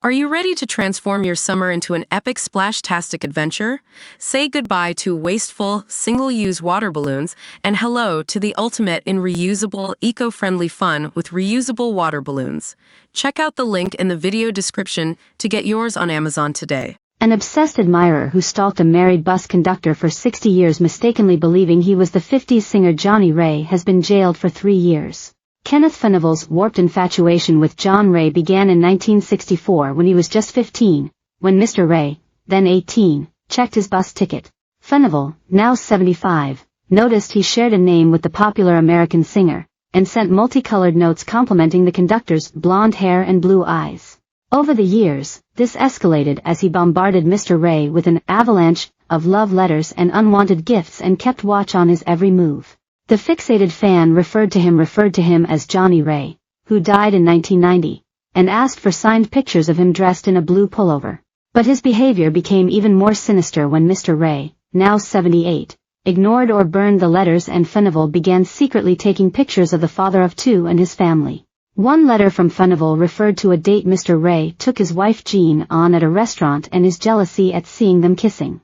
Are you ready to transform your summer into an epic splash-tastic adventure? Say goodbye to wasteful, single-use water balloons and hello to the ultimate in reusable, eco-friendly fun with reusable water balloons. Check out the link in the video description to get yours on Amazon today. An obsessed admirer who stalked a married bus conductor for 60 years mistakenly believing he was the 50s singer Johnnie Ray has been jailed for 3 years. Kenneth Fenneville's warped infatuation with John Ray began in 1964 when he was just 15, when Mr. Ray, then 18, checked his bus ticket. Fenneville, now 75, noticed he shared a name with the popular American singer, and sent multicolored notes complimenting the conductor's blonde hair and blue eyes. Over the years, this escalated as he bombarded Mr. Ray with an avalanche of love letters and unwanted gifts and kept watch on his every move. The fixated fan referred to him as Johnnie Ray, who died in 1990, and asked for signed pictures of him dressed in a blue pullover. But his behavior became even more sinister when Mr. Ray, now 78, ignored or burned the letters and Fenneville began secretly taking pictures of the father of 2 and his family. One letter from Fenneville referred to a date Mr. Ray took his wife Jean on at a restaurant and his jealousy at seeing them kissing.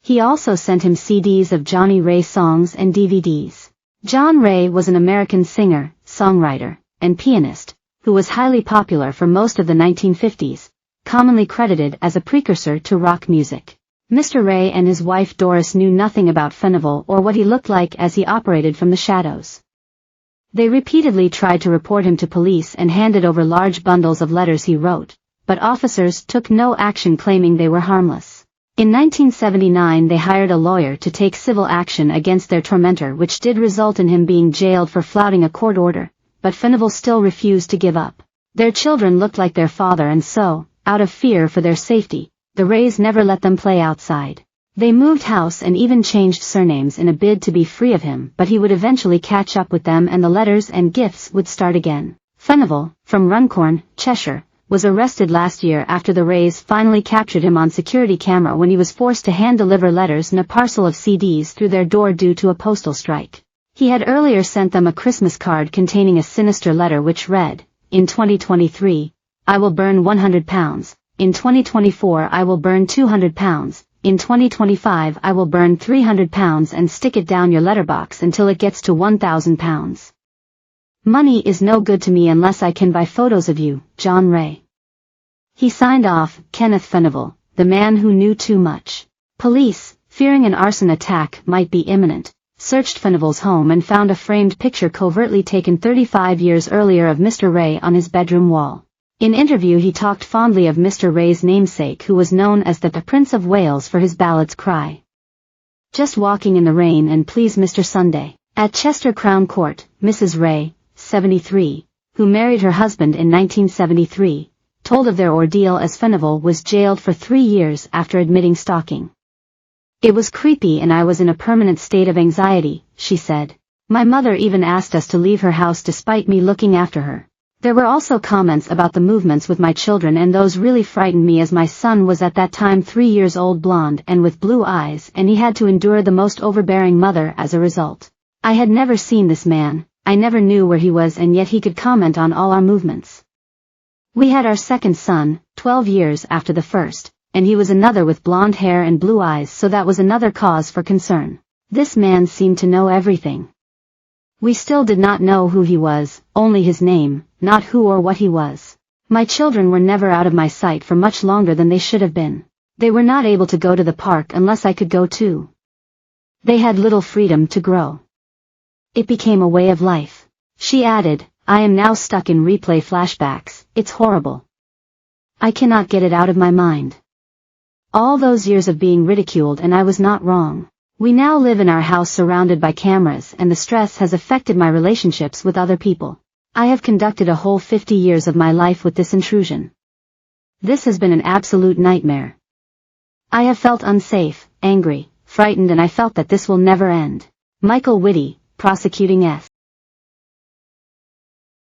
He also sent him CDs of Johnnie Ray songs and DVDs. John Ray was an American singer, songwriter, and pianist, who was highly popular for most of the 1950s, commonly credited as a precursor to rock music. Mr. Ray and his wife Doris knew nothing about Fenneville or what he looked like as he operated from the shadows. They repeatedly tried to report him to police and handed over large bundles of letters he wrote, but officers took no action claiming they were harmless. In 1979 they hired a lawyer to take civil action against their tormentor, which did result in him being jailed for flouting a court order, but Fenneville still refused to give up. Their children looked like their father and so, out of fear for their safety, the Rays never let them play outside. They moved house and even changed surnames in a bid to be free of him, but he would eventually catch up with them and the letters and gifts would start again. Fenneville, from Runcorn, Cheshire, was arrested last year after the Rays finally captured him on security camera when he was forced to hand-deliver letters and a parcel of CDs through their door due to a postal strike. He had earlier sent them a Christmas card containing a sinister letter which read, "In 2023, I will burn 100 pounds, in 2024 I will burn 200 pounds, in 2025 I will burn 300 pounds and stick it down your letterbox until it gets to 1,000 pounds. Money is no good to me unless I can buy photos of you, John Ray." He signed off, Kenneth Fenneville, the man who knew too much. Police, fearing an arson attack might be imminent, searched Fenneville's home and found a framed picture covertly taken 35 years earlier of Mr. Ray on his bedroom wall. In interview he talked fondly of Mr. Ray's namesake, who was known as the Prince of Wales for his ballads Cry, Just Walking in the Rain and Please Mr. Sunday. At Chester Crown Court, Mrs. Ray, 73, who married her husband in 1973, told of their ordeal as Fenneville was jailed for 3 years after admitting stalking. "It was creepy and I was in a permanent state of anxiety," she said. "My mother even asked us to leave her house despite me looking after her. There were also comments about the movements with my children and those really frightened me as my son was at that time 3 years old, blonde and with blue eyes, and he had to endure the most overbearing mother as a result. I had never seen this man, I never knew where he was, and yet he could comment on all our movements. We had our second son, 12 years after the first, and he was another with blonde hair and blue eyes, so that was another cause for concern. This man seemed to know everything. We still did not know who he was, only his name, not who or what he was. My children were never out of my sight for much longer than they should have been. They were not able to go to the park unless I could go too. They had little freedom to grow. It became a way of life." She added, "I am now stuck in replay flashbacks, it's horrible. I cannot get it out of my mind. All those years of being ridiculed, and I was not wrong. We now live in our house surrounded by cameras and the stress has affected my relationships with other people. I have conducted a whole 50 years of my life with this intrusion. This has been an absolute nightmare. I have felt unsafe, angry, frightened, and I felt that this will never end." Michael Whitty, prosecuting S.